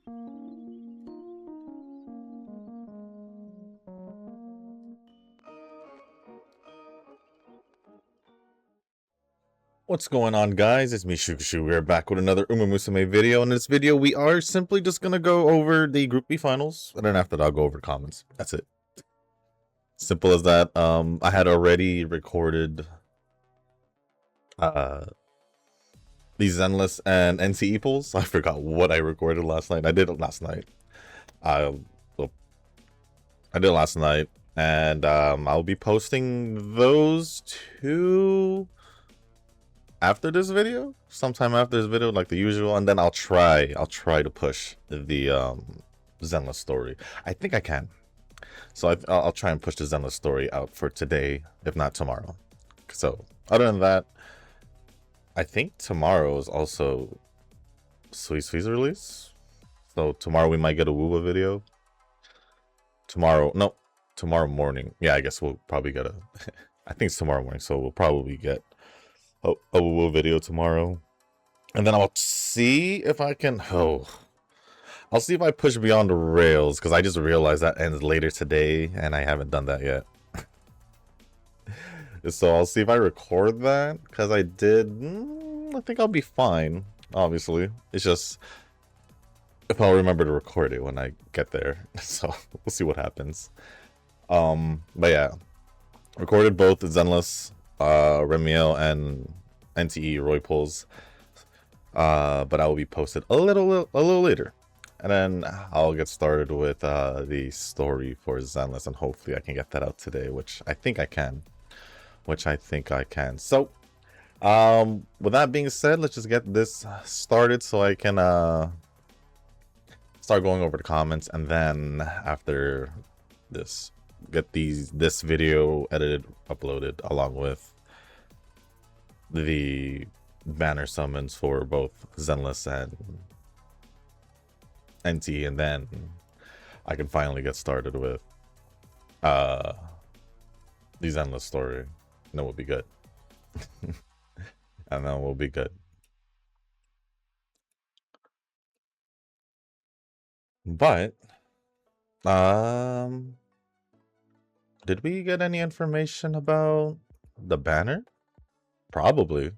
What's going on, guys? It's me, Shukashu. We're back with another Musume video. In this video, we are simply just going to go over the Group B finals, and then after that, I'll go over comments. That's it. Simple as that. I had already recorded these Zenless and NCE pulls. I forgot what I recorded last night. I did it last night. I did it last night, and I'll be posting those two after this video, sometime after this video, like the usual, and then I'll try to push the Zenless story. I think I can, so I'll try and push the Zenless story out for today, if not tomorrow. So other than that, I think tomorrow is also Sui's release, so tomorrow we might get a Wuwa video. Tomorrow morning. Yeah, I guess we'll probably get a I think it's tomorrow morning, so we'll probably get a Wuwa video tomorrow, and then I'll see if I can. I'll see if I push Beyond the Rails, because I just realized that ends later today, and I haven't done that yet. So I'll see if I record that, because I did. I think I'll be fine. Obviously, it's just if I'll remember to record it when I get there. So we'll see what happens. But yeah, recorded both the Zenless, Remiel and NTE Roy pulls, but I will be posted a little later, and then I'll get started with the story for Zenless, and hopefully I can get that out today, which I think I can. So with that being said, let's just get this started so I can start going over the comments, and then after this, get this video edited, uploaded, along with the banner summons for both Zenless and NT, and then I can finally get started with the Zenless story, and then we'll be good. And then we'll be good. But did we get any information about the banner? Probably.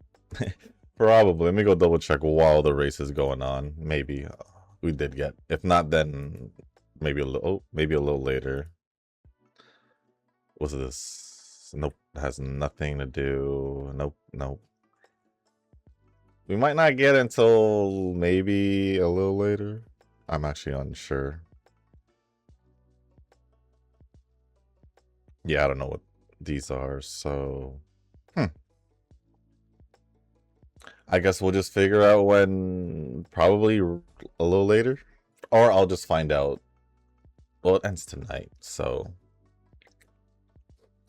Probably. Let me go double check while the race is going on. Maybe we did get. If not, then maybe a little later. What's this? Nope. Has nothing to do. Nope. We might not get until maybe a little later. I'm actually unsure. Yeah, I don't know what these are, so I guess we'll just figure out when, probably a little later, or I'll just find out. Well, it ends tonight, so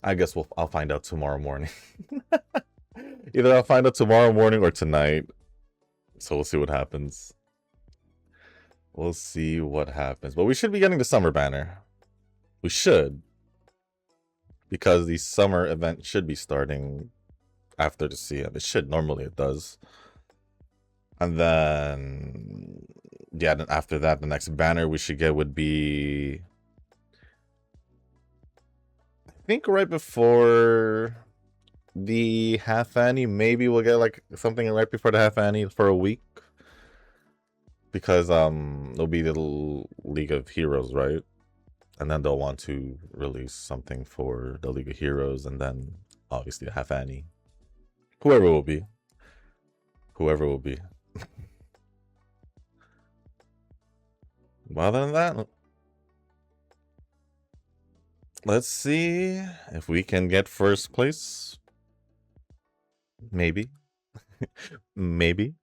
I guess I'll find out tomorrow morning. Either I'll find out tomorrow morning or tonight, so we'll see what happens. We'll see what happens, but we should be getting the summer banner. We should, because the summer event should be starting after the CM. It should. Normally it does. And then, yeah, then after that, the next banner we should get would be, I think, right before the half annie. Maybe we'll get like something right before the half annie for a week, because it'll be the League of Heroes, right? And then they'll want to release something for the League of Heroes, and then obviously a half annie. Whoever will be. Well, other than that, let's see if we can get first place. Maybe. Maybe.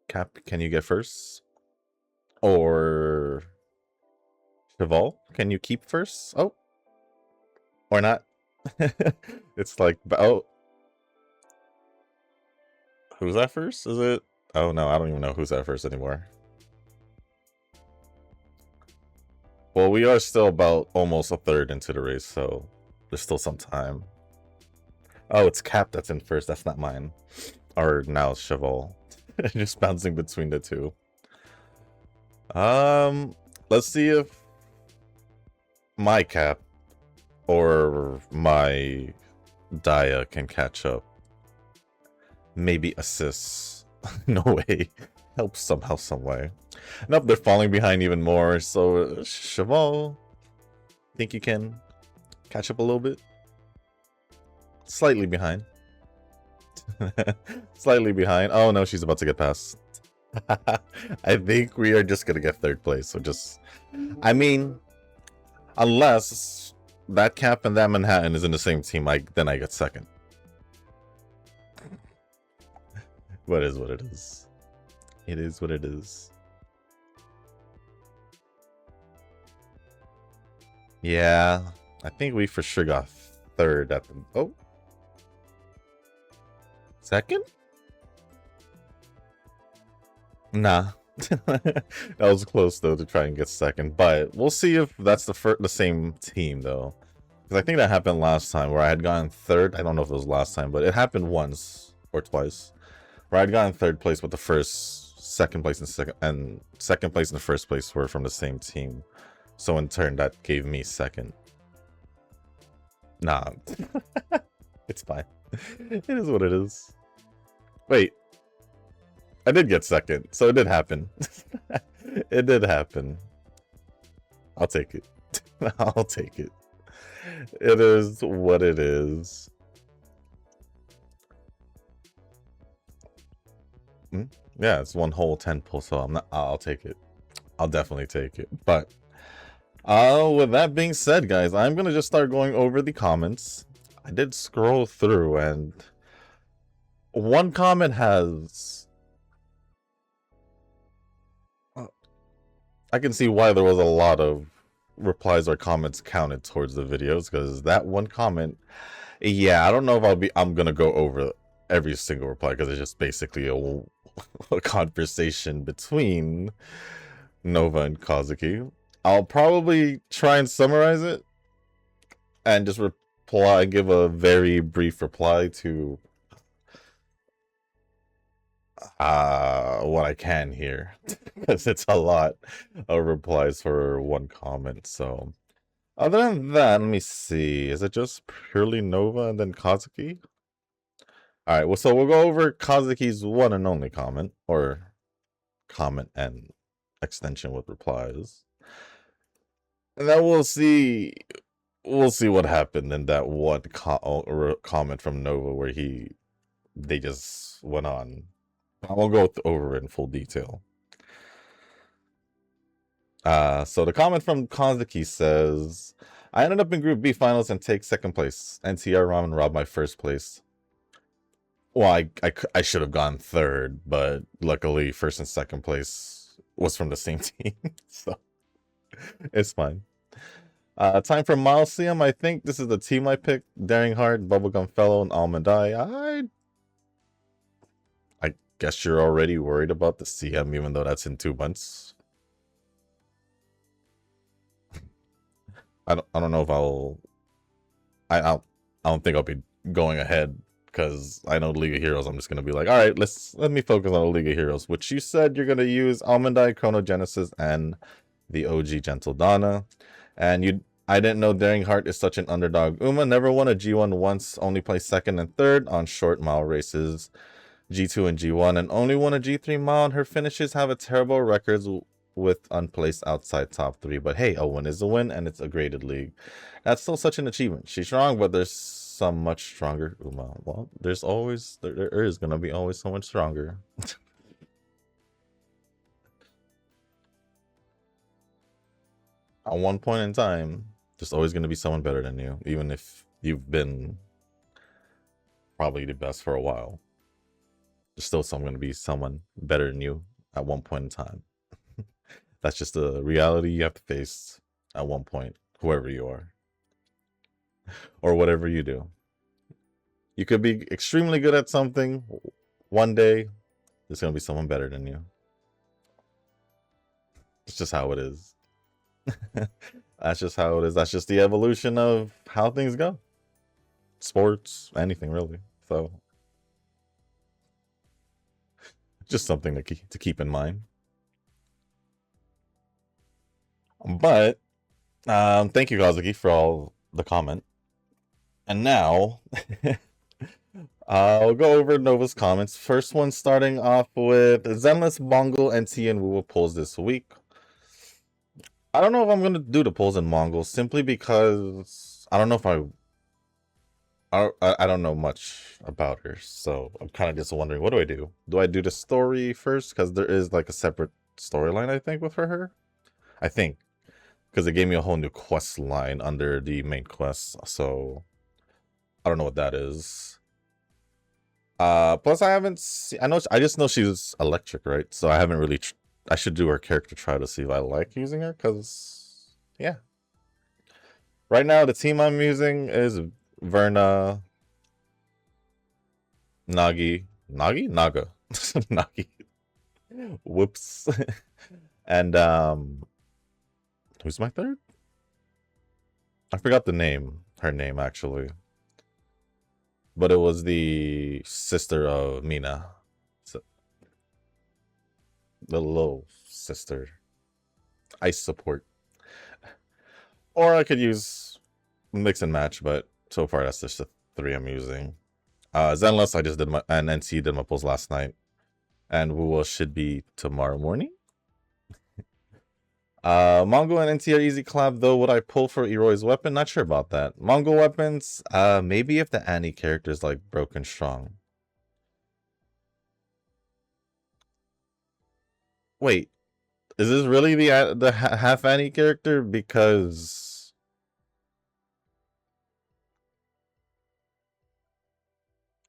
Cap, can you get first? Or Cheval, can you keep first? Oh. Or not? It's like, oh. Who's that first? Is it? Oh no, I don't even know who's that first anymore. Well, we are still about almost a third into the race, so there's still some time. Oh, it's Cap that's in first. That's not mine. Or now Cheval. Just bouncing between the two. Let's see if my cap or my Dia can catch up. Maybe assists. No way. Help somehow, some way. Nope, they're falling behind even more. So, Cheval, think you can catch up a little bit? Slightly behind. Slightly behind. Oh no, she's about to get past. I think we are just gonna get third place. So just, I mean, unless that cap and that Manhattan is in the same team, then I get second. What is what it is. It is what it is. Yeah, I think we for sure got third at the... Oh. Second? Nah. That was close, though, to try and get second. But we'll see if that's the same team, though. Because I think that happened last time, where I had gotten third. I don't know if it was last time, but it happened once or twice. Where I'd gotten third place, but the second place and second place and the first place were from the same team. So in turn, that gave me second. Nah. It's fine. It is what it is. Wait. I did get second, so it did happen. It did happen. I'll take it. I'll take it. It is what it is. Yeah, it's one whole 10 pull, so I'll take it. I'll definitely take it. But with that being said, guys, I'm gonna just start going over the comments. I did scroll through, and one comment has... I can see why there was a lot of replies or comments counted towards the videos, because that one comment, yeah, I don't know if I'm gonna go over every single reply, because it's just basically a conversation between Nova and Kazuki. I'll probably try and summarize it and just give a very brief reply to what I can here, because it's a lot of replies for one comment. So other than that, let me see, is it just purely Nova and then Kazuki? All right, well, so we'll go over Kazuki's one and only comment, or comment and extension with replies, and then we'll see what happened in that one comment from Nova where they just went on. I won't go over it in full detail. So the comment from Kazuki says, I ended up in Group B finals and take second place. NTR Ramen robbed my first place. Well, I should have gone third, but luckily first and second place was from the same team, so it's fine. Time for Milesium. I think this is the team I picked. Daring Heart, Bubblegum Fellow, and Almond Eye. I guess you're already worried about the CM, even though that's in 2 months. I don't know if I don't think I'll be going ahead, because I know League of Heroes. I'm just gonna be like, all right, let me focus on the League of Heroes, which you said you're gonna use Almond Eye, Chronogenesis, and the OG Gentle Donna. And I didn't know Daring Heart is such an underdog. Uma never won a G1 once, only placed second and third on short mile races, G2 and G1, and only won a G3 mile, and her finishes have a terrible records with unplaced outside top 3. But hey, a win is a win, and it's a graded league. That's still such an achievement. She's strong, but there's some much stronger Uma. Well, there is gonna be always so much stronger. At one point in time, there's always going to be someone better than you, even if you've been probably the best for a while. There's still going to be someone better than you at one point in time. That's just the reality you have to face at one point, whoever you are, or whatever you do. You could be extremely good at something. One day, there's going to be someone better than you. It's just how it is. That's just how it is. That's just the evolution of how things go. Sports, anything really. So Just something to keep in mind. But thank you, Kazuki, for all the comment. And now I'll go over Nova's comments. First one starting off with Zenless, Mongol, NT, and Woo polls this week. I don't know if I'm gonna do the polls in Mongol simply because I don't know if I don't know much about her, so I'm kind of just wondering, what do I do? Do I do the story first? Because there is like a separate storyline, I think, with her. I think, because it gave me a whole new quest line under the main quest, so I don't know what that is. Plus I haven't seen, I just know she's electric, right? So I haven't really, I should do her character try to see if I like using her, because, yeah. Right now, the team I'm using is Verna, Naga, Nagi. Whoops. And who's my third? I forgot the name. Her name actually. But it was the sister of Mina. So, the little sister. Ice support. Or I could use mix and match, but so far that's just the three I'm using. Zenless, I just did my, and NC did my pulls last night. And Wuwa should be tomorrow morning. Mongol and NT are easy collab, though. Would I pull for Eroy's weapon? Not sure about that. Mongol weapons, maybe if the Annie character is like broken strong. Wait, is this really the half Annie character? Because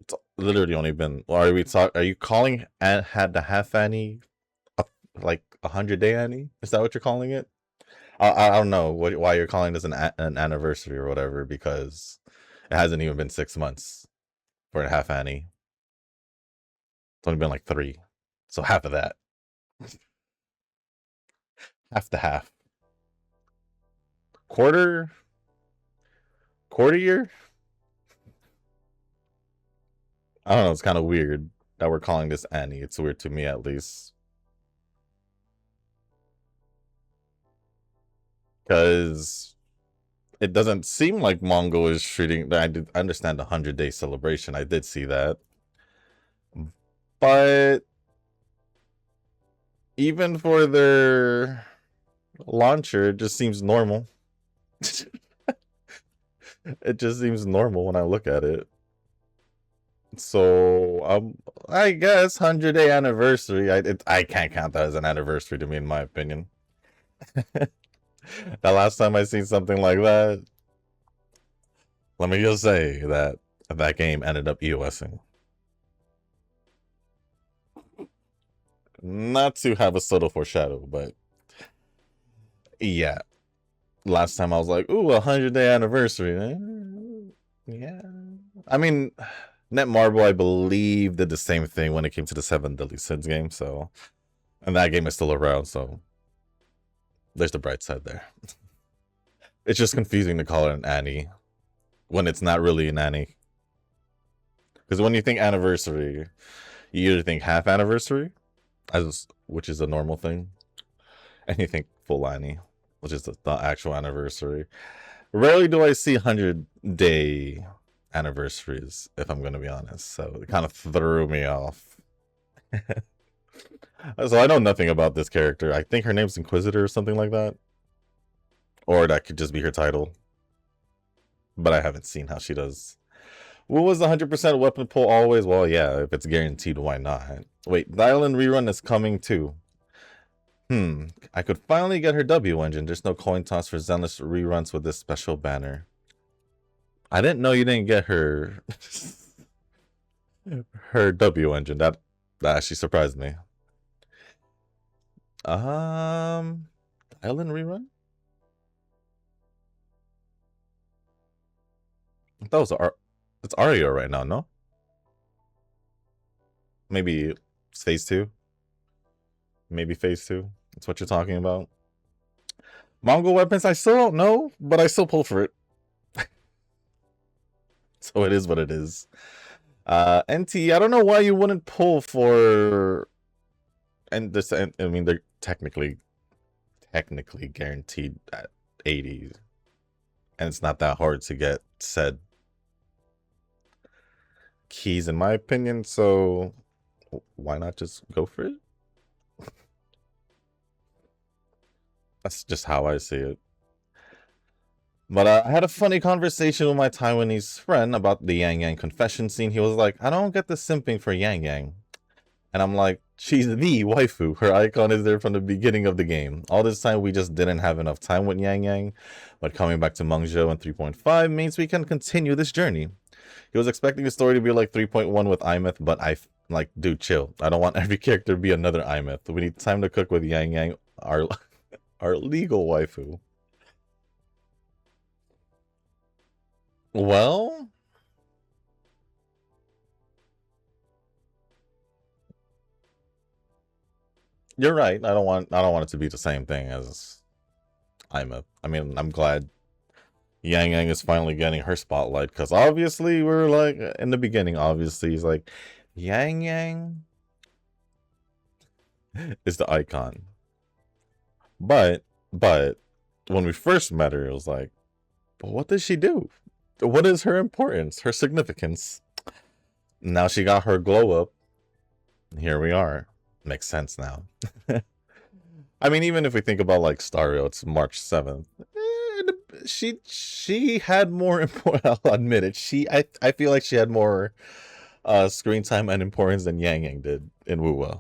it's literally only been. Are you calling had the half Annie like 100-day Annie? Is that what you're calling it? I don't know why you're calling this an anniversary or whatever, because it hasn't even been 6 months for a half Annie. It's only been like 3, so half of that, half the half, quarter year. I don't know. It's kind of weird that we're calling this Annie. It's weird to me, at least. Because it doesn't seem like Mongo is treating. I did understand the 100-day celebration. I did see that, but even for their launcher, it just seems normal. It just seems normal when I look at it. So I guess 100-day anniversary. I can't count that as an anniversary to me, in my opinion. The last time I seen something like that, let me just say that that game ended up EOSing. Not to have a subtle foreshadow, but yeah. Last time I was like, ooh, 100-day anniversary. Yeah. I mean, Netmarble, I believe, did the same thing when it came to the 7 Deadly Sins game, so. And that game is still around, so. There's the bright side there. It's just confusing to call it an Annie when it's not really an Annie. Because when you think anniversary, you either think half anniversary, which is a normal thing, and you think full Annie, which is the actual anniversary. Rarely do I see 100-day anniversaries, if I'm going to be honest. So it kind of threw me off. So I know nothing about this character. I think her name's Inquisitor or something like that. Or that could just be her title. But I haven't seen how she does. What was the 100% weapon pull always? Well, yeah, if it's guaranteed, why not? Wait, the Island rerun is coming too. I could finally get her W engine. There's no coin toss for Zenless reruns with this special banner. I didn't know you didn't get her her W engine. That actually surprised me. Island rerun? That was it's Aria right now, no? Maybe it's phase 2. Maybe phase 2. That's what you're talking about. Mongol weapons, I still don't know, but I still pull for it. So it is what it is. NT, I don't know why you wouldn't pull for and this, I mean, they're technically guaranteed at 80, and it's not that hard to get said keys, in my opinion. So why not just go for it? That's just how I see it. But I had a funny conversation with my Taiwanese friend about the Yang Yang confession scene. He was like, I don't get the simping for Yang Yang. And I'm like, she's the waifu. Her icon is there from the beginning of the game. All this time, we just didn't have enough time with Yang Yang. But coming back to Mengzhou and 3.5 means we can continue this journey. He was expecting the story to be like 3.1 with Imeth, but like, dude, chill. I don't want every character to be another Imeth. We need time to cook with Yang Yang, our legal waifu. Well, you're right. I don't want it to be the same thing as Imeth. I mean, I'm glad Yang Yang is finally getting her spotlight, because obviously we're like, in the beginning, obviously he's like, Yang Yang is the icon. But when we first met her, it was like, but what does she do? What is her importance, her significance? Now she got her glow up. Here we are. Makes sense now. I mean, even if we think about like Stario, it's March 7th. She had more important. I'll admit it. I feel like she had more screen time and importance than Yang Yang did in Wuwa.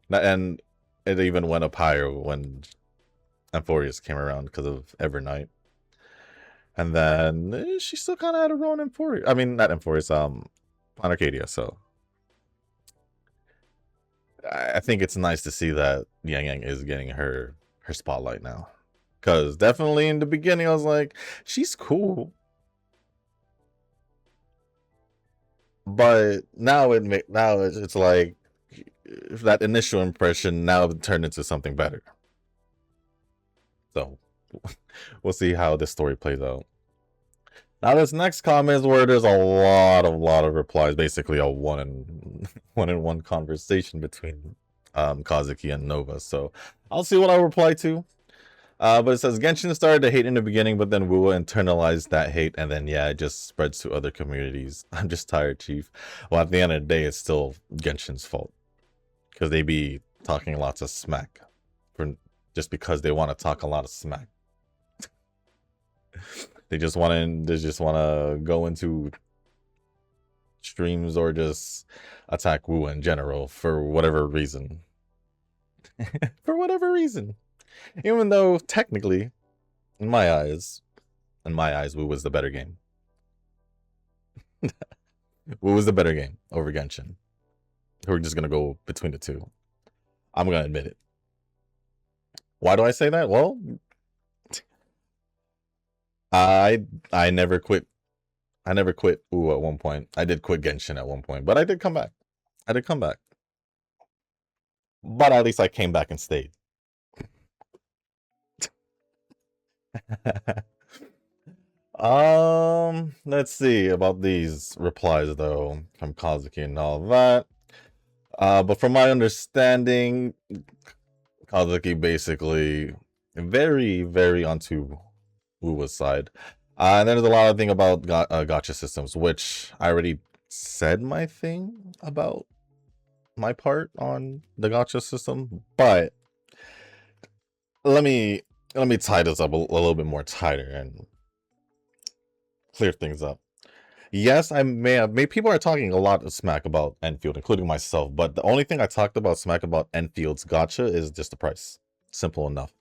And it even went up higher when Amphorius came around because of Evernight. And then she still kind of had a role in Amphorius. I mean, not Amphorius, on Arcadia. So I think it's nice to see that Yang Yang is getting her spotlight now. Because definitely in the beginning, I was like, she's cool. But now it's like that initial impression now turned into something better. So we'll see how this story plays out. Now this next comment is where there's a lot of replies, basically a one-on-one conversation between Kazuki and Nova. So I'll see what I reply to. But it says Genshin started to hate in the beginning, but then Wuwa internalized that hate, and then it just spreads to other communities. I'm just tired, Chief. Well, at the end of the day, it's still Genshin's fault, because they be talking lots of smack, just because they want to talk a lot of smack. They just want to go into streams or just attack Wuwa in general for whatever reason. For whatever reason. Even though technically, in my eyes, Wu was the better game. Wu was the better game over Genshin. We're just gonna go between the two. I'm gonna admit it. Why do I say that? Well, I never quit. I never quit Wu at one point. I did quit Genshin at one point, but I did come back. But at least I came back and stayed. Let's see about these replies though from Kazuki and all that. But from my understanding, Kazuki basically very onto Wuwa's side. And there's a lot of thing about gacha systems, which I already said my thing about my part on the gacha system, but let me tie this up a little bit more tighter and clear things up. Yes, I may have. People are talking a lot of smack about Enfield, including myself. But the only thing I talked about smack about Enfield's gacha is just the price. Simple enough.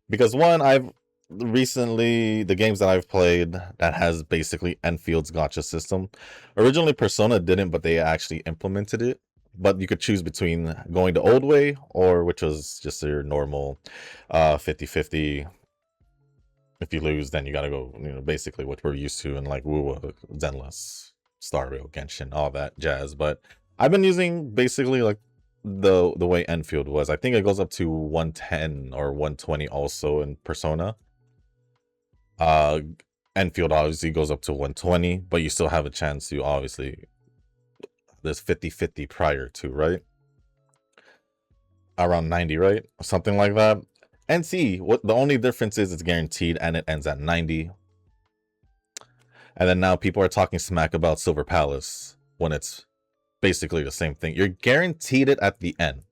Because one, I've recently the games that I've played that has basically Enfield's gacha system. Originally, Persona didn't, but they actually implemented it. But you could choose between going the old way, or which was just your normal 50-50. If you lose, then you gotta go, basically what we're used to in like Wuwa, Zenless, Stario, Genshin, all that jazz. But I've been using basically like the way Enfield was. I think it goes up to 110 or 120 also in Persona. Enfield obviously goes up to 120, but you still have a chance to obviously there's 50-50 prior to, right? around 90, right? Something like that. NC, what the only difference is it's guaranteed and it ends at 90. And then now people are talking smack about Silver Palace when it's basically the same thing. You're guaranteed it at the end.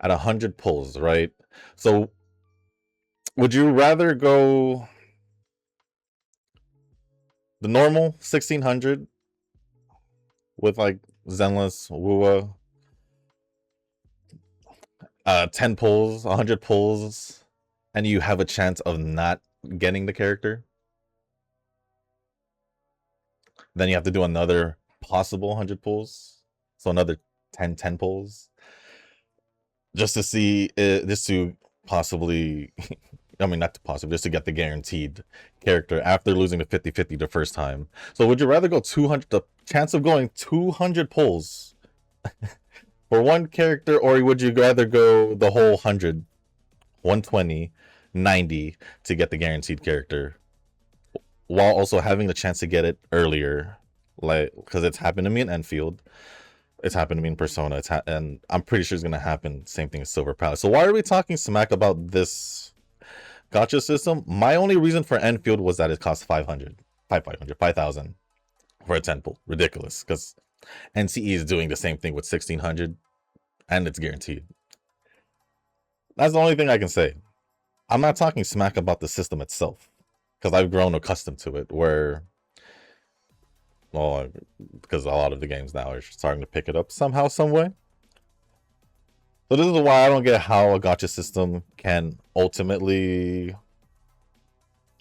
At 100 pulls, right? So would you rather go the normal 1600 with like Zenless, Wua, 10 pulls, 100 pulls, and you have a chance of not getting the character? Then you have to do another possible 100 pulls. So another 10 pulls. Just to see, just to possibly, I mean, not to possibly, just to get the guaranteed character after losing the 50-50 the first time. So would you rather go 200, the chance of going 200 pulls for one character, or would you rather go the whole 100, 120, 90 to get the guaranteed character, while also having the chance to get it earlier? Like, because it's happened to me in Enfield, it's happened to me in Persona, and I'm pretty sure it's gonna happen. Same thing as Silver Palace. So why are we talking smack about this gacha system? My only reason for Enfield was that it cost 5,000 for a 10 pull. Ridiculous, because NCE is doing the same thing with 1,600, and it's guaranteed. That's the only thing I can say. I'm not talking smack about the system itself, because I've grown accustomed to it, where, well, because a lot of the games now are starting to pick it up somehow, some way. So this is why I don't get how a gacha system can ultimately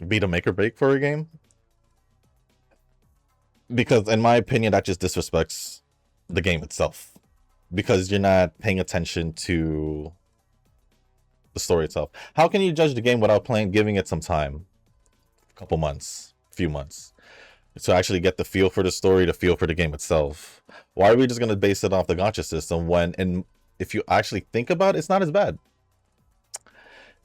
be the make or break for a game. Because in my opinion, that just disrespects the game itself. Because you're not paying attention to the story itself. How can you judge the game without giving it some time? A couple months, few months, to actually get the feel for the story, the feel for the game itself. Why are we just going to base it off the gacha system when, if you actually think about it, it's not as bad.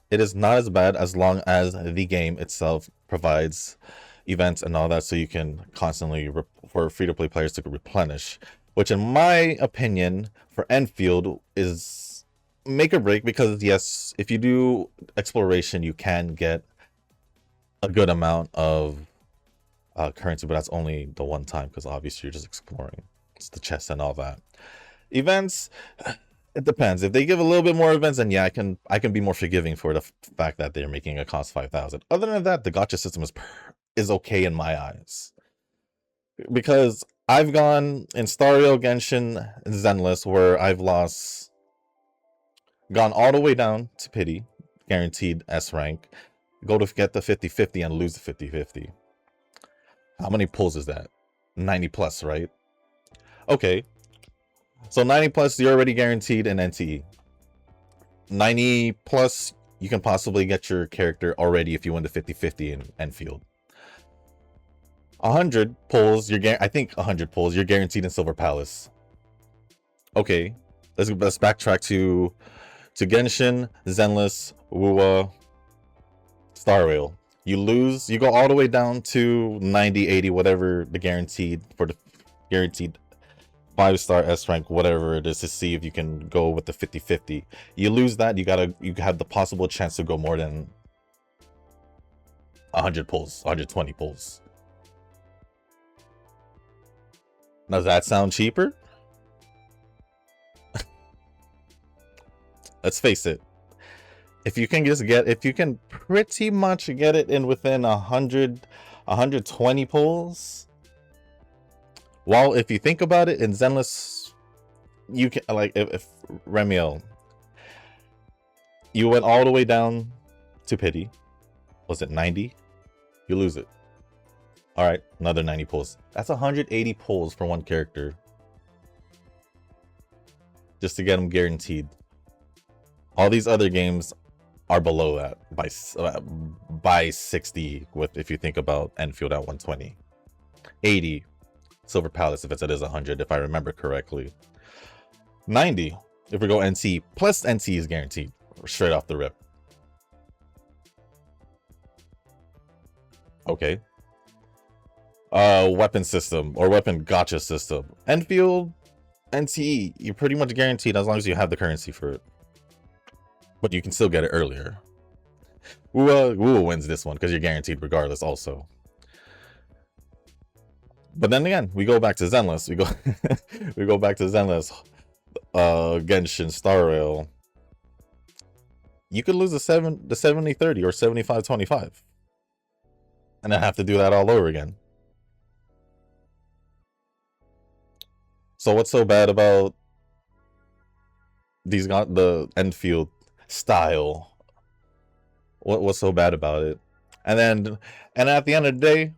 It is not as bad as long as the game itself provides events and all that, so you can constantly, for free-to-play players to replenish, which in my opinion for Enfield is make or break, because yes, if you do exploration, you can get a good amount of currency, but that's only the one time, because obviously you're just exploring. It's the chest and all that. Events, it depends. If they give a little bit more events, then yeah, I can be more forgiving for the fact that they're making it cost 5,000. Other than that, the gacha system is okay in my eyes, because I've gone in Stario, Genshin, and Zenless, where I've gone all the way down to pity, guaranteed S rank, go to get the 50-50 and lose the 50-50. How many pulls is that? 90 plus, right? Okay. So 90 plus, you're already guaranteed in NTE. 90 plus, you can possibly get your character already if you win the 50-50 in Enfield. 100 pulls, I think 100 pulls, you're guaranteed in Silver Palace. Okay. Let's backtrack to Genshin, Zenless, Wuwa, Star Rail. You lose, you go all the way down to 90, 80, whatever the guaranteed, for the guaranteed 5-star S rank, whatever it is, to see if you can go with the 50-50. You lose that, you have the possible chance to go more than 100 pulls, 120 pulls. Does that sound cheaper? Let's face it. If you can pretty much get it in within 100, 120 pulls. Well, if you think about it, in Zenless, you can, like, if Remiel, you went all the way down to pity. Was it 90? You lose it. All right, another 90 pulls. That's 180 pulls for one character, just to get them guaranteed. All these other games are below that by 60, with, if you think about Enfield at 120, 80 Silver Palace if it is 100, if I remember correctly, 90 if we go NC, plus NC is guaranteed straight off the rip. Okay. Weapon system or weapon gacha system. Enfield, NTE, you're pretty much guaranteed as long as you have the currency for it. But you can still get it earlier. Wu wins this one because you're guaranteed regardless also. But then again, we go back to Zenless. We go back to Zenless. Genshin Star Rail. You could lose the 70-30 or 75-25. And then have to do that all over again. So what's so bad about these got the Enfield style? What's so bad about it? And at the end of the day,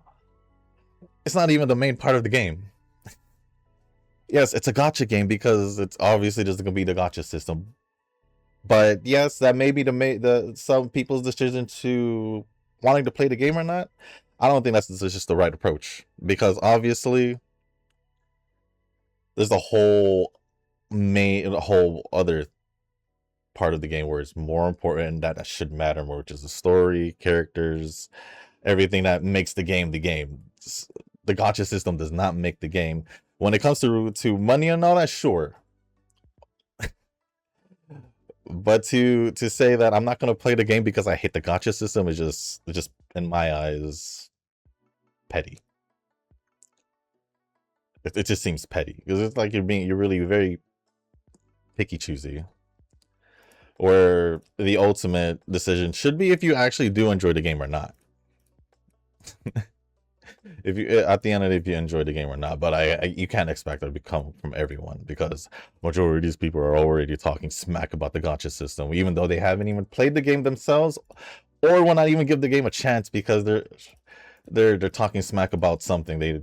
it's not even the main part of the game. Yes, it's a gacha game because it's obviously just gonna be the gacha system. But yes, that may be the some people's decision to wanting to play the game or not. I don't think that's just the right approach because obviously there's a whole other part of the game where it's more important that should matter more, which is the story, characters, everything that makes the game the game. The gacha system does not make the game. When it comes to money and all that, sure. But to say that I'm not gonna play the game because I hate the gacha system is just in my eyes petty. It just seems petty because it's like you're really very picky choosy. Or the ultimate decision should be if you actually do enjoy the game or not. If you at the end of it, if you enjoy the game or not, but you can't expect that to come from everyone because majority of these people are already talking smack about the gacha system, even though they haven't even played the game themselves, or will not even give the game a chance because they're talking smack about something they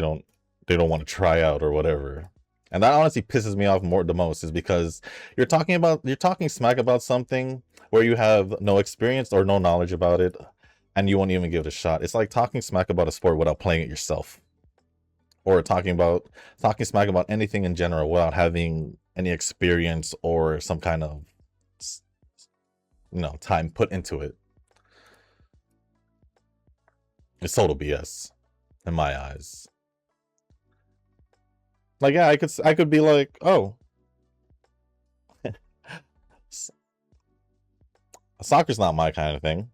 don't want to try out or whatever. And that honestly pisses me off the most is because you're talking smack about something where you have no experience or no knowledge about it. And you won't even give it a shot. It's like talking smack about a sport without playing it yourself. Or talking smack about anything in general without having any experience or some kind of time put into it. It's total BS in my eyes. Like, yeah, I could be like, oh, soccer's not my kind of thing.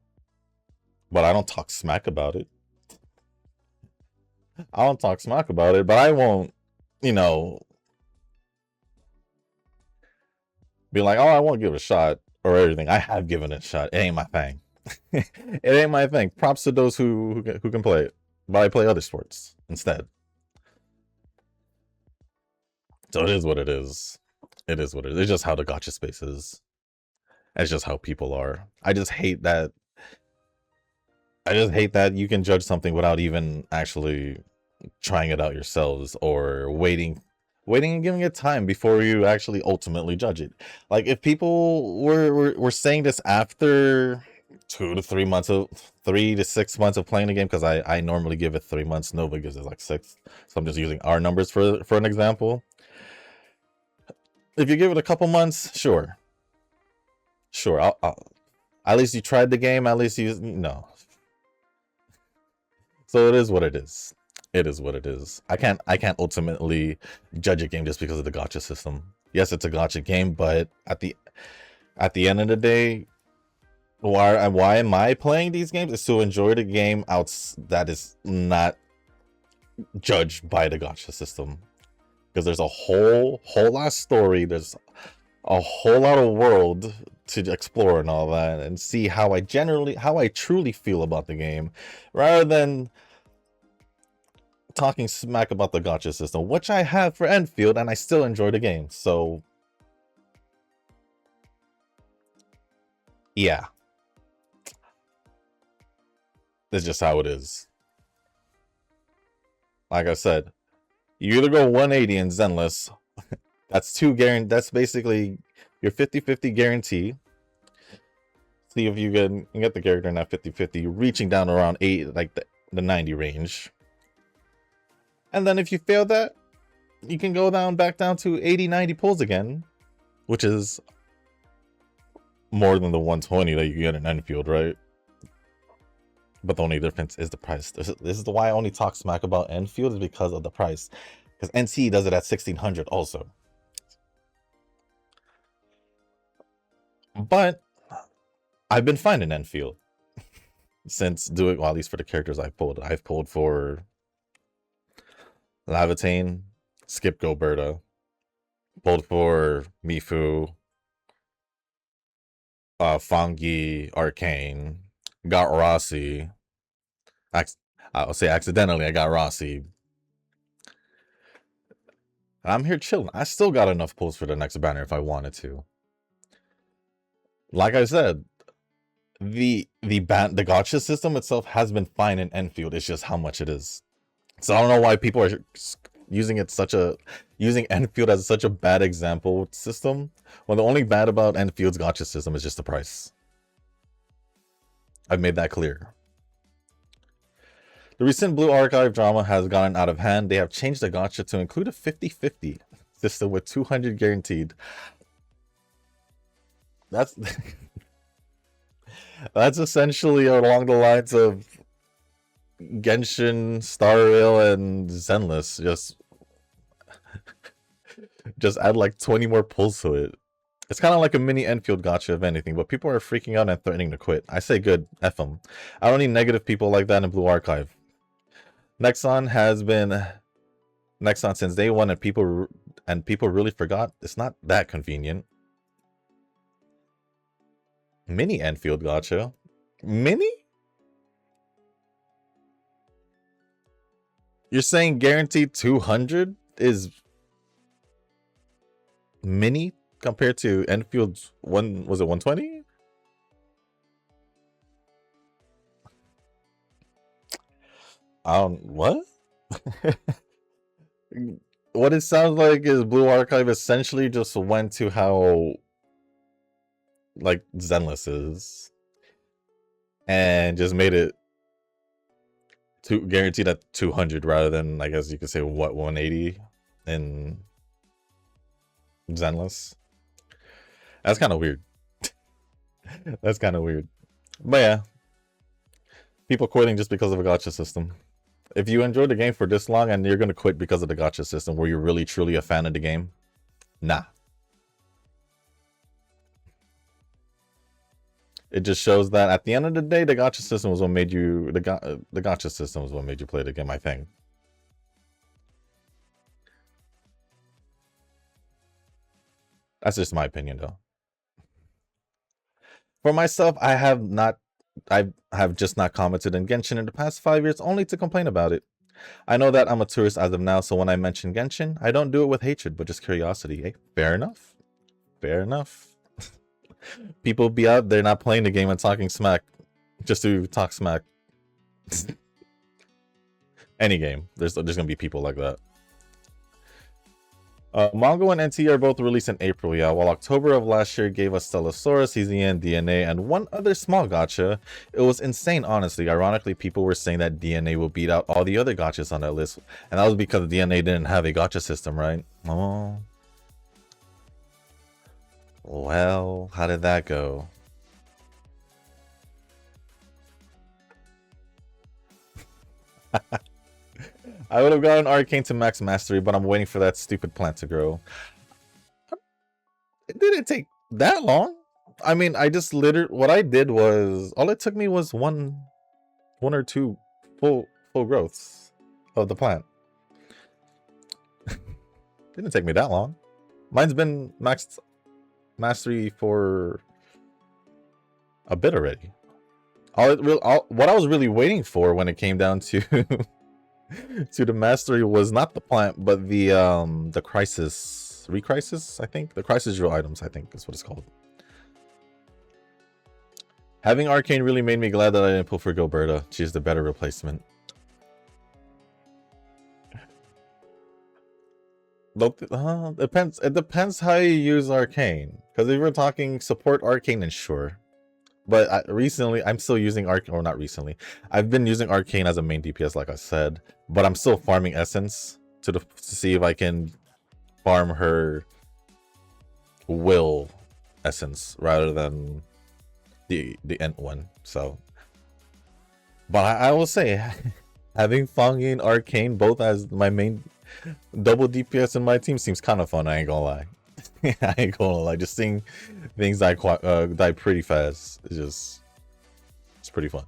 But I don't talk smack about it. I don't talk smack about it, but I won't, be like, oh, I won't give it a shot or everything. I have given it a shot. It ain't my thing. It ain't my thing. Props to those who can play it, but I play other sports instead. So it is what it is. It is what it is. It's just how the gacha space is. It's just how people are. I just hate that you can judge something without even actually trying it out yourselves or waiting and giving it time before you actually ultimately judge it. Like if people were saying this after 3 to 6 months of playing the game, because I normally give it 3 months, Nova gives it like 6, so I'm just using our numbers for an example. If you give it a couple months, sure, I'll at least you tried the game, at least you know. So it is what it is. It is what it is. I can't ultimately judge a game just because of the gacha system. Yes, it's a gacha game, but at the end of the day, why am I playing these games? Is to enjoy the game that is not judged by the gacha system. Because there's a whole lot of story, there's a whole lot of world to explore and all that, and see how I truly feel about the game, rather than talking smack about the gacha system, which I have for Enfield, and I still enjoy the game. So yeah, that's just how it is. Like I said, you either go 180 in Zenless, that's basically your 50-50 guarantee. See if you can get the character in that 50-50, reaching down around 8, like the 90 range. And then if you fail that, you can go back down to 80-90 pulls again, which is more than the 120 that you get in Enfield, right? But the only difference is the price. This is why I only talk smack about Enfield, is because of the price. Because NC does it at 1600 also. But I've been fine in Enfield since doing, well, at least for the characters I've pulled. I've pulled for Lavitane, Skip Goberta, pulled for Mifu, Fungi, Arcane, got Rossi. I'll say accidentally I got Rossi. I'm here chilling. I still got enough pulls for the next banner if I wanted to. Like I said, the gacha system itself has been fine in Enfield. It's just how much it is. So I don't know why people are using Enfield as such a bad example system. Well, the only bad about Enfield's gacha system is just the price. I've made that clear. The recent Blue Archive drama has gotten out of hand. They have changed the gacha to include a 50-50 system with 200 guaranteed. That's that's essentially along the lines of Genshin, Star Rail, and Zenless. Just add like 20 more pulls to it. It's kind of like a mini Enfield gacha if anything, but people are freaking out and threatening to quit. I say good, F them. I don't need negative people like that in Blue Archive. Nexon has been Nexon since day one, and people really forgot. It's not that convenient. Mini Enfield gacha. Mini? You're saying guaranteed 200 is mini compared to Enfield's one, was it 120? What? What it sounds like is Blue Archive essentially just went to how like Zenless is and just made it guaranteed at 200 rather than, I guess you could say, what, 180 in Zenless. That's kind of weird. That's kind of weird. But yeah, people quitting just because of a gacha system. If you enjoyed the game for this long and you're going to quit because of the gacha system, were you really truly a fan of the game? Nah. It just shows that at the end of the day, the gacha system was what made you the gacha system was what made you play the game, I think. That's just my opinion, though. For myself, I have just not commented in Genshin in the past 5 years only to complain about it. I know that I'm a tourist as of now, so when I mention Genshin, I don't do it with hatred, but just curiosity. Hey, fair enough. Fair enough. People be out there not playing the game and talking smack just to talk smack. Any game, there's gonna be people like that. Mongo and NT are both released in April, yeah, while October of last year gave us Stellosaurus, CZN, DNA, and one other small gacha. It was insane, honestly. Ironically, people were saying that DNA will beat out all the other gachas on that list, and that was because DNA didn't have a gacha system, right? Oh. Well, how did that go? I would have gotten Arcane to max mastery, but I'm waiting for that stupid plant to grow. It didn't take that long. I mean, I just literally, what I did was, all it took me was one or two full growths of the plant. Didn't take me that long. Mine's been maxed mastery for a bit already. What I was really waiting for when it came down to to the mastery was not the plant, but the crisis recrisis. I think the crisis drill items, I think is what it's called. Having Arcane really made me glad that I didn't pull for Goberta. She's the better replacement. It depends how you use Arcane. Because if we're talking support Arcane, then sure. But recently, I'm still using Arcane, or not recently. I've been using Arcane as a main DPS, like I said. But I'm still farming Essence to see if I can farm her Will Essence rather than the Ent one. So, but I will say, having Fungi and Arcane both as my main Double DPS in my team seems kind of fun, I ain't gonna lie. I ain't gonna lie, just seeing things die pretty fast. It's pretty fun.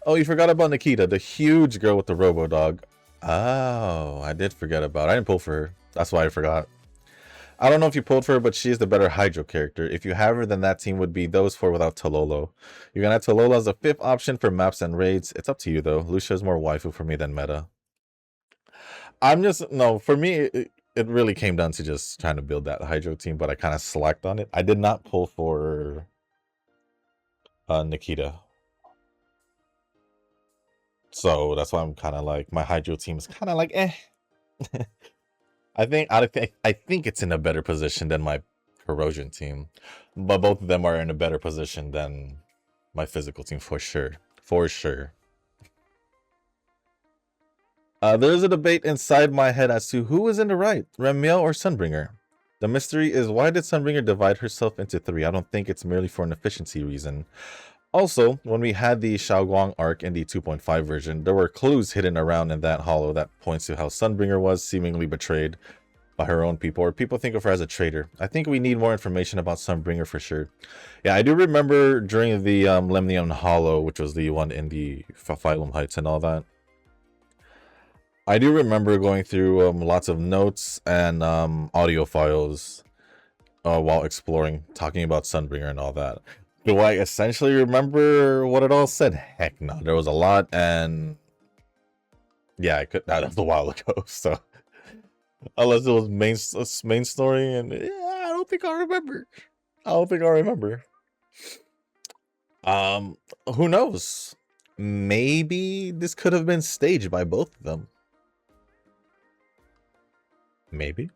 Oh, you forgot about Nikita, the huge girl with the robo dog. Oh, I did forget about her. I didn't pull for her. That's why I forgot. I don't know if you pulled for her, but she is the better Hydro character. If you have her, then that team would be those four without Tololo. You're gonna have Tololo as a 5th option for maps and raids. It's up to you though. Lucia is more waifu for me than meta. No, for me, it really came down to just trying to build that Hydro team, but I kind of slacked on it. I did not pull for Nikita. So that's why I'm kind of like, my Hydro team is kind of like, eh. I think it's in a better position than my Corrosion team, but both of them are in a better position than my physical team for sure. For sure. There's a debate inside my head as to who is in the right, Remiel or Sunbringer. The mystery is, why did Sunbringer divide herself into 3? I don't think it's merely for an efficiency reason. Also, when we had the Xiaoguang arc in the 2.5 version, there were clues hidden around in that hollow that points to how Sunbringer was seemingly betrayed by her own people, or people think of her as a traitor. I think we need more information about Sunbringer for sure. Yeah, I do remember during the Lemnium Hollow, which was the one in the Phylum Heights and all that. I do remember going through lots of notes and audio files while exploring, talking about Sunbringer and all that. Do I essentially remember what it all said? Heck no. There was a lot, and yeah, I could. That was a while ago. So unless it was main story, and yeah, I don't think I remember. Who knows? Maybe this could have been staged by both of them. Maybe.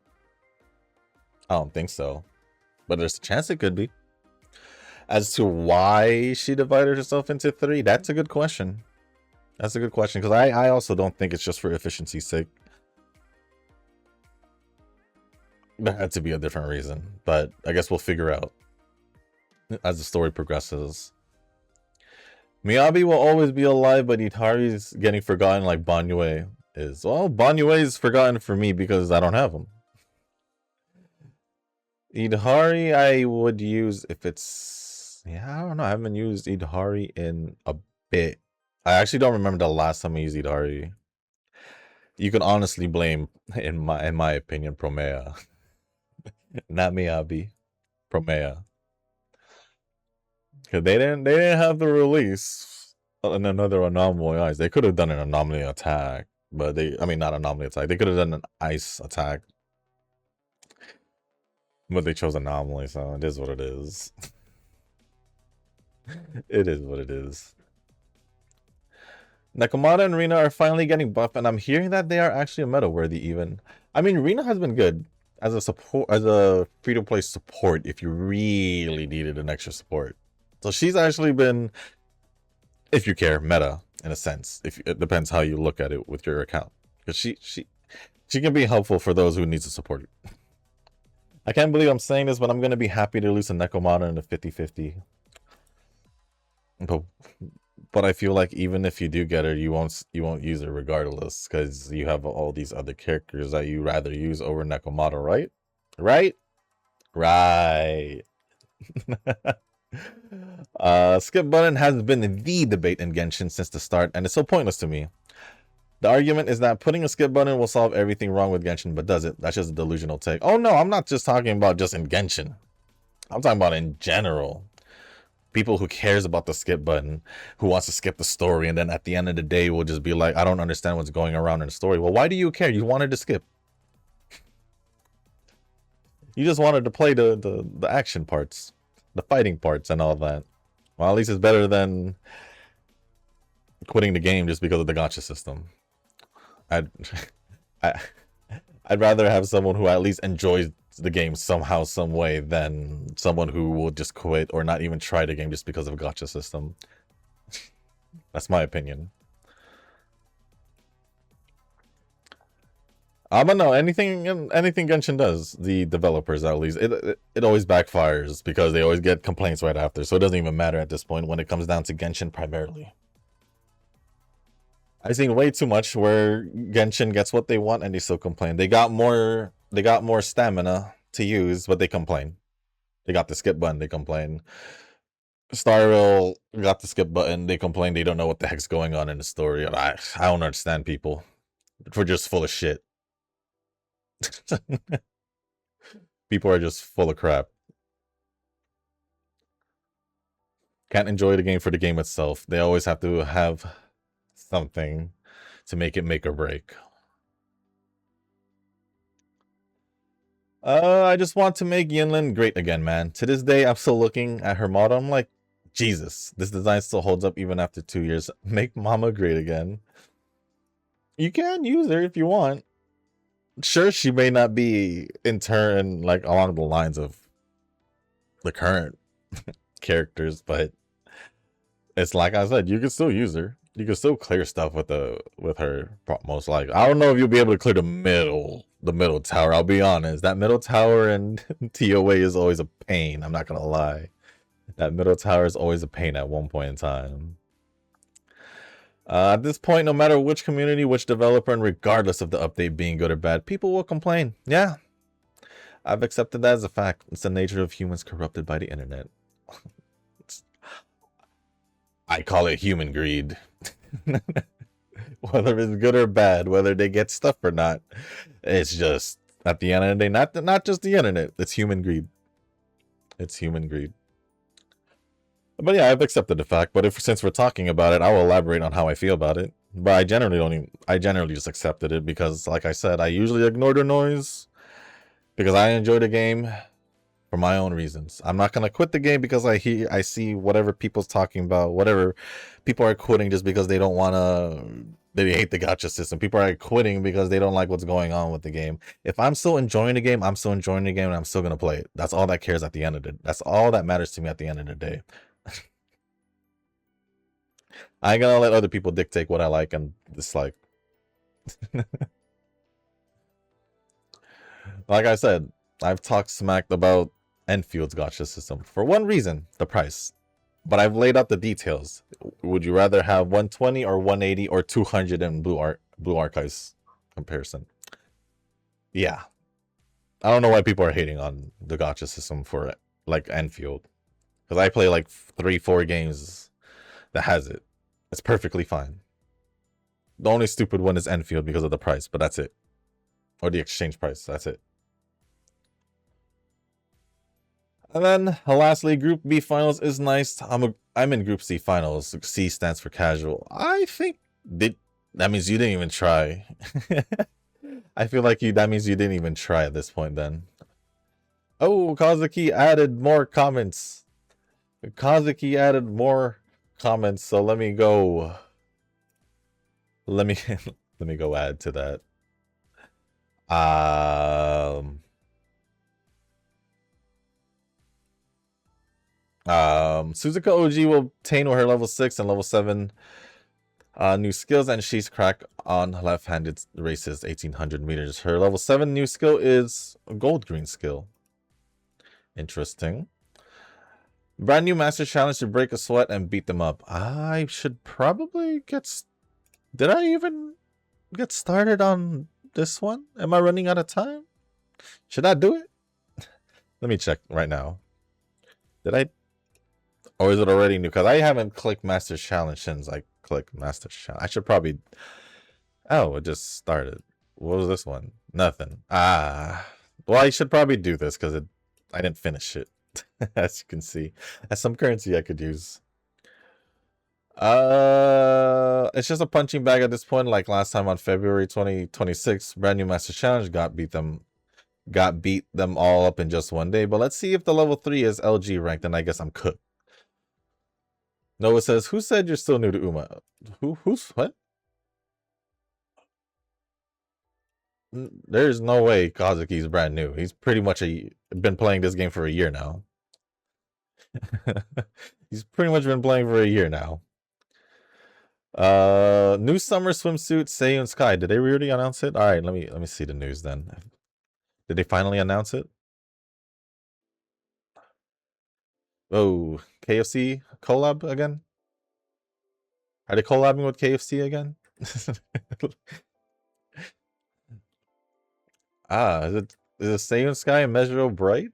I don't think so, but there's a chance it could be. As to why she divided herself into 3, that's a good question. That's a good question, because I also don't think it's just for efficiency's sake. There had to be a different reason, but I guess we'll figure out as the story progresses. Miyabi will always be alive, but Itari's getting forgotten like Banyue is. Well, Banyue is forgotten for me because I don't have him. Idhari I would use if it's... Yeah, I don't know. I haven't used Idhari in a bit. I actually don't remember the last time I used Idhari. You can honestly blame, in my opinion, Promea. Not Miyabi. Promea. Because they didn't have the release in another Anomaly Ice. They could have done an Anomaly attack. But not Anomaly attack. They could have done an Ice attack. But they chose Anomaly, so it is what it is. It is what it is. Nakamata and Rina are finally getting buffed, and I'm hearing that they are actually meta-worthy even. I mean, Rina has been good as a free-to-play support if you really needed an extra support. So she's actually been, if you care, meta in a sense. It depends how you look at it with your account. Because she can be helpful for those who need to support it. I can't believe I'm saying this, but I'm gonna be happy to lose a Nekomata in a 50-50. But I feel like even if you do get her, you won't use her regardless, because you have all these other characters that you rather use over Nekomata, right? Right. Skip button has been the debate in Genshin since the start, and it's so pointless to me. The argument is that putting a skip button will solve everything wrong with Genshin, but does it? That's just a delusional take. Oh no, I'm not just talking about just in Genshin. I'm talking about in general. People who cares about the skip button, who wants to skip the story, and then at the end of the day will just be like, I don't understand what's going around in the story. Well, why do you care? You wanted to skip. You just wanted to play the action parts, the fighting parts and all that. Well, at least it's better than quitting the game just because of the gacha system. I'd rather have someone who at least enjoys the game somehow, some way, than someone who will just quit or not even try the game just because of a gacha system. That's my opinion. But no, anything Genshin does, the developers at least, it always backfires because they always get complaints right after. So it doesn't even matter at this point when it comes down to Genshin primarily. I've seen way too much where Genshin gets what they want and they still complain. They got more stamina to use, but they complain. They got the skip button, they complain. Starville got the skip button, they complain they don't know what the heck's going on in the story. I don't understand people. We're just full of shit. People are just full of crap. Can't enjoy the game for the game itself. They always have to have something to make it make or break. I just want to make Yinlin great again, man. To this day, I'm still looking at her model. I'm like, Jesus, this design still holds up even after 2 years. Make Mama great again. You can use her if you want. Sure, she may not be in turn like along the lines of the current characters, but it's like I said, you can still use her. You can still clear stuff with her. Most likely, I don't know if you'll be able to clear the middle tower. I'll be honest. That middle tower in TOA is always a pain. I'm not gonna lie. That middle tower is always a pain at one point in time. At this point, no matter which community, which developer, and regardless of the update being good or bad, people will complain. Yeah, I've accepted that as a fact. It's the nature of humans corrupted by the internet. I call it human greed. Whether it's good or bad, whether they get stuff or not, it's just at the end of the day, not just the internet. It's human greed. It's human greed. But yeah, I've accepted the fact. But since we're talking about it, I will elaborate on how I feel about it. But I generally just accepted it because, like I said, I usually ignore the noise because I enjoy the game for my own reasons. I'm not gonna quit the game because I see whatever people's talking about, whatever people are quitting just because they don't wanna. They hate the gacha system. People are quitting because they don't like what's going on with the game. If I'm still enjoying the game, I'm still enjoying the game, and I'm still gonna play it. That's all that cares at the end of it. That's all that matters to me at the end of the day. I ain't gonna let other people dictate what I like and dislike. Like I said, I've talked smacked about Enfield's gacha system for one reason: the price. But I've laid out the details. Would you rather have 120 or 180 or 200 in Blue Archives comparison? Yeah. I don't know why people are hating on the gacha system for it, like Enfield. Because I play like 3-4 games that has it. It's perfectly fine. The only stupid one is Enfield because of the price, but that's it. Or the exchange price, that's it. And then, lastly, Group B finals is nice. I'm in Group C finals. C stands for casual. I think that means you didn't even try. I feel like that means you didn't even try at this point. Then, oh, Kazuki added more comments. Kazuki added more comments. So let me go. Let me let me go add to that. Suzuka OG will obtain with her level 6 and level 7 new skills, and she's crack on left-handed races 1800 meters. Her level 7 new skill is a gold green skill. Interesting. Brand new master challenge to break a sweat and beat them up. I should probably did I even get started on this one? Am I running out of time? Should I do it? Let me check right now. Did I? Or is it already new? Because I haven't clicked Master Challenge since I clicked Master Challenge. I should probably... Oh, it just started. What was this one? Nothing. Well, I should probably do this because I didn't finish it. As you can see. As some currency I could use. It's just a punching bag at this point. Like last time on February 2026, brand new Master Challenge got beat them all up in just one day. But let's see if the level 3 is LG ranked, then I guess I'm cooked. Noah says, who said you're still new to Uma? Who's what? There's no way Kazuki's brand new. He's pretty much been playing this game for a year now. He's pretty much been playing for a year now. New summer swimsuit, Seiyun Sky. Did they really announce it? All right, let me see the news then. Did they finally announce it? Oh, KFC collab again? Are they collabing with KFC again? Is it same sky immeasurable bright?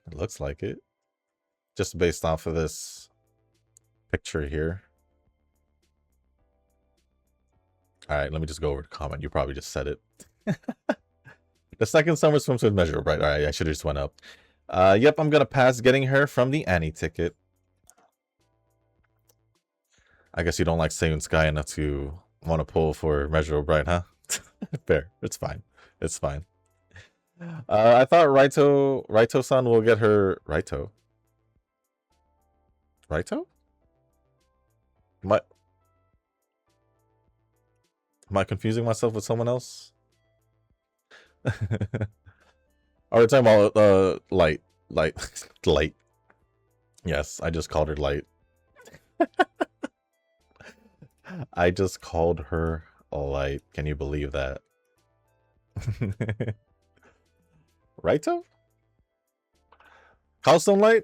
It looks like it. Just based off of this picture here. Alright, let me just go over the comment. You probably just said it. The second summer swimsuit measurable bright. Alright, I should have just went up. Yep, I'm gonna pass getting her from the Annie ticket. I guess you don't like Sayun Sky enough to want to pull for measurable bright, huh? Fair. It's fine. It's fine. I thought Raito-san will get her... Raito? Am I confusing myself with someone else? Are we talking about Light? Light. Yes, I just called her Light. I just called her Light. Can you believe that? Raito? Housestone Light?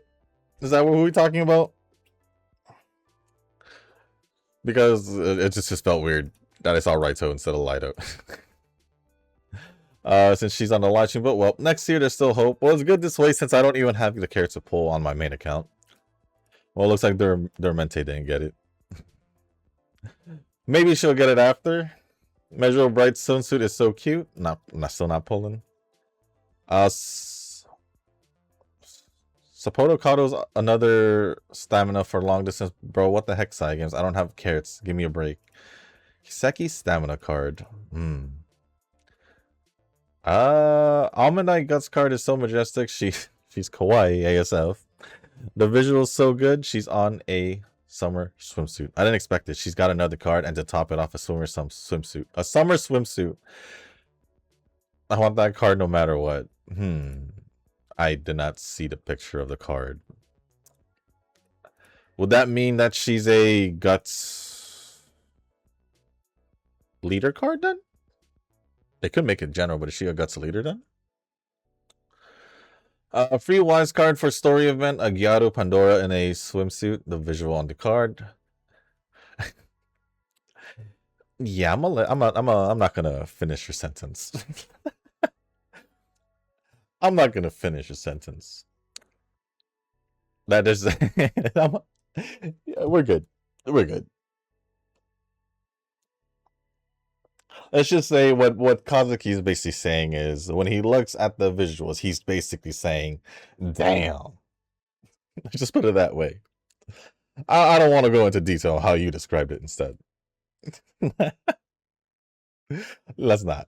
Is that what we're talking about? Because it just felt weird that I saw Raito instead of Lighto. Since she's on the live stream, but well, next year there's still hope. Well, it's good this way since I don't even have the character to pull on my main account. Well, it looks like Dormente didn't get it. Maybe she'll get it after. Measurable Bright swimsuit is so cute. Still not pulling. Sapporo Kado's another stamina for long distance. Bro, what the heck, side games? I don't have carrots. Give me a break. Hiseki stamina card. Almond Eye Guts card is so majestic. She's kawaii ASF. The visual's so good. She's on a summer swimsuit. I didn't expect it. She's got another card, and to top it off, a swimsuit. A summer swimsuit. I want that card no matter what. I did not see the picture of the card. Would that mean that she's a Guts leader card then? They could make it general, but is she a Guts leader then? A free wise card for story event. A Gyaru Pandora in a swimsuit. The visual on the card. Yeah, I'm not gonna finish your sentence. I'm not gonna finish your sentence. That is, yeah, we're good. We're good. Let's just say what Kazuki is basically saying is when he looks at the visuals, he's basically saying, "Damn." Just put it that way. I don't want to go into detail how you described it instead. Let's not.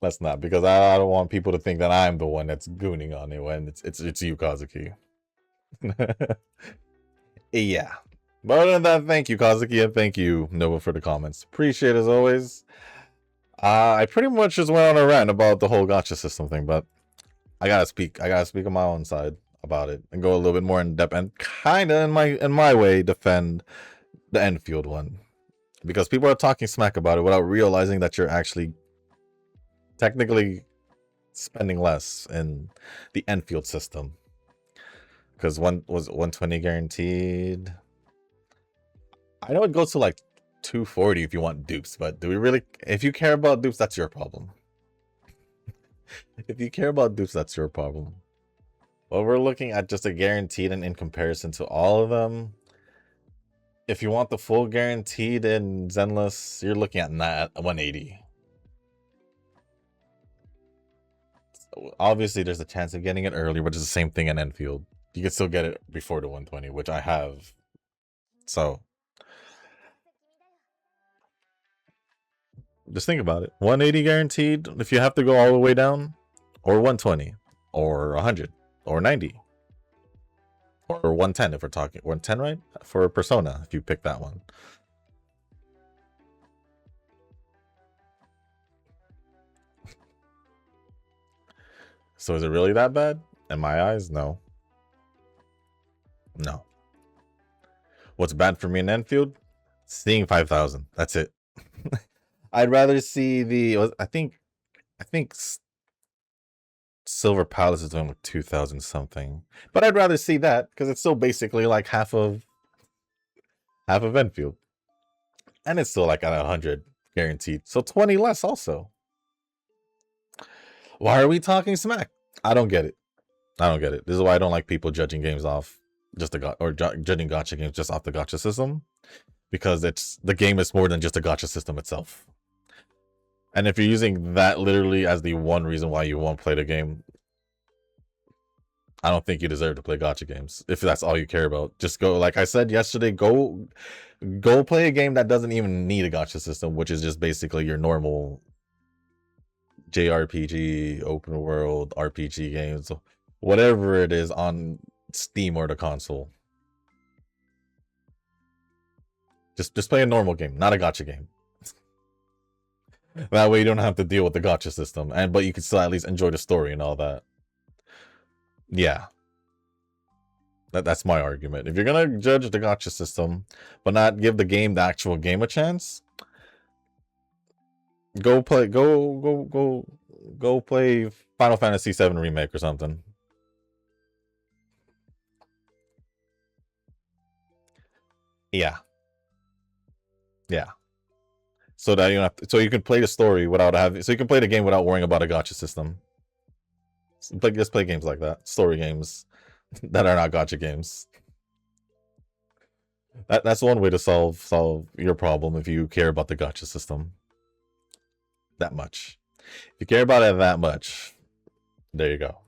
Let's not, because I don't want people to think that I'm the one that's gooning on it when it's you, Kazuki. Yeah. But other than that, thank you, Kazuki, and thank you, Nova, for the comments. Appreciate it as always. I pretty much just went on a rant about the whole gacha system thing, but I gotta speak on my own side about it and go a little bit more in depth and kinda in my way defend the Enfield one. Because people are talking smack about it without realizing that you're actually technically spending less in the Enfield system. Because one was 120 guaranteed. I know it goes to like 240 if you want dupes, but do we really? If you care about dupes, that's your problem. If you care about dupes, that's your problem. Well, we're looking at just a guaranteed, and in comparison to all of them, if you want the full guaranteed in Zenless, you're looking at 180. So obviously, there's a chance of getting it earlier, but it's the same thing in Enfield. You can still get it before the 120, which I have. So just think about it. 180 guaranteed if you have to go all the way down, or 120, or 100, or 90, or 110 if we're talking 110, right? For Persona, if you pick that one. So is it really that bad? In my eyes, no. No. What's bad for me in Enfield? Seeing 5,000. That's it. I'd rather see the. I think Silver Palace is doing like 2,000 something, but I'd rather see that because it's still basically like half of Enfield. And it's still like at 100 guaranteed. So 20 less also. Why are we talking smack? I don't get it. I don't get it. This is why I don't like people judging games off just judging gacha games just off the gacha system, because the game is more than just a gacha system itself. And if you're using that literally as the one reason why you won't play the game, I don't think you deserve to play gacha games. If that's all you care about, just go. Like I said yesterday, go play a game that doesn't even need a gacha system, which is just basically your normal JRPG, open world RPG games, whatever it is on Steam or the console. Just play a normal game, not a gacha game. That way you don't have to deal with the gacha system, but you can still at least enjoy the story and all that. Yeah. That's my argument. If you're gonna judge the gacha system, but not give the actual game a chance, go play Final Fantasy VII Remake or something. Yeah. So that you don't have to, so you can play the story without having, so you can play the game without worrying about a gacha system. Just play games like that, story games that are not gacha games. That's one way to solve your problem if you care about the gacha system that much. If you care about it that much, there you go.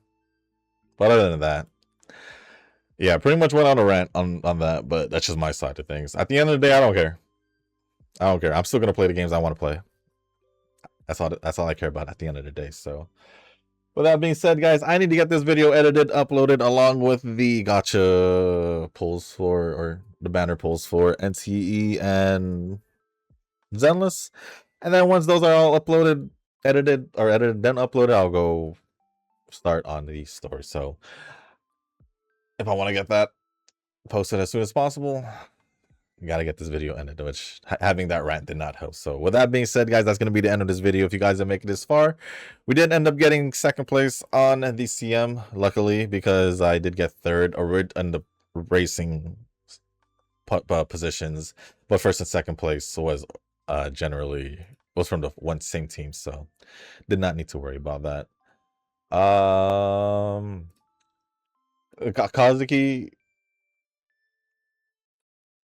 But other than that, yeah, pretty much went on a rant on that, but that's just my side of things. At the end of the day, I don't care. I'm still gonna play the games I want to play. That's all I care about at the end of the day. So with that being said, guys, I need to get this video edited, uploaded, along with the gacha pulls or the banner pulls for NTE and Zenless. And then once those are all edited, then uploaded, I'll go start on the story. So if I want to get that posted as soon as possible, you gotta get this video ended, which having that rant did not help. So with that being said, guys, that's gonna be the end of this video. If you guys didn't make it this far, we did end up getting second place on the CM, luckily, because I did get third, or we'd end up racing positions, but first and second place was generally was from the same team, so did not need to worry about that. Kazuki,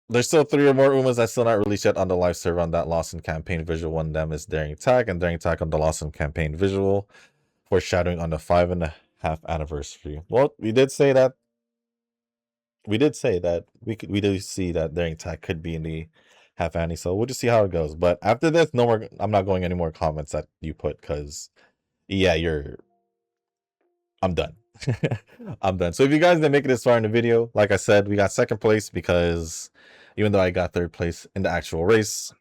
there's still 3 or more Umas that's still not released yet on the live server on that Lawson campaign visual. One of them is Daring Attack, and Daring Attack on the Lawson campaign visual, foreshadowing on the 5.5 anniversary. Well, we did say that we do see that Daring Attack could be in the half annie, so we'll just see how it goes. But after this, no more. I'm not going any more comments that you put, because yeah, I'm done. I'm done. So if you guys didn't make it this far in the video, like I said, we got second place because even though I got third place in the actual race,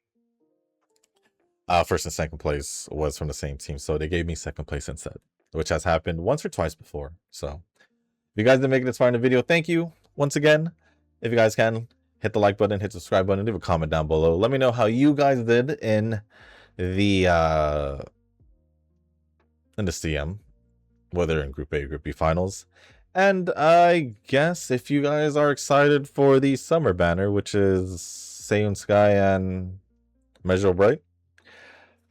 first and second place was from the same team, so they gave me second place instead, which has happened once or twice before. So if you guys didn't make it this far in the video, thank you once again. If you guys can, hit the like button, hit the subscribe button, leave a comment down below. Let me know how you guys did in the CM, whether in Group A or Group B finals. And I guess if you guys are excited for the summer banner, which is Seiyun Sky and Measure Bright,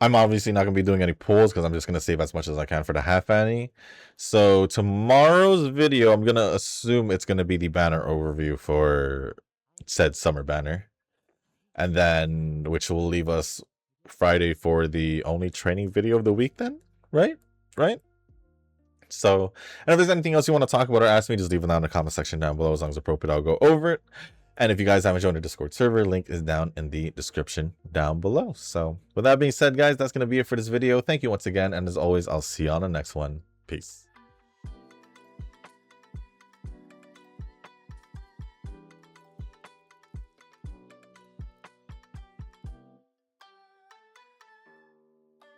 I'm obviously not going to be doing any pulls because I'm just going to save as much as I can for the half annie. So tomorrow's video, I'm going to assume it's going to be the banner overview for said summer banner. And then, which will leave us Friday for the only training video of the week then, right? So, and if there's anything else you want to talk about or ask me, just leave it down in the comment section down below. As long as appropriate, I'll go over it. And if you guys haven't joined the Discord server, link is down in the description down below. So with that being said, guys, that's going to be it for this video. Thank you once again. And as always, I'll see you on the next one. Peace.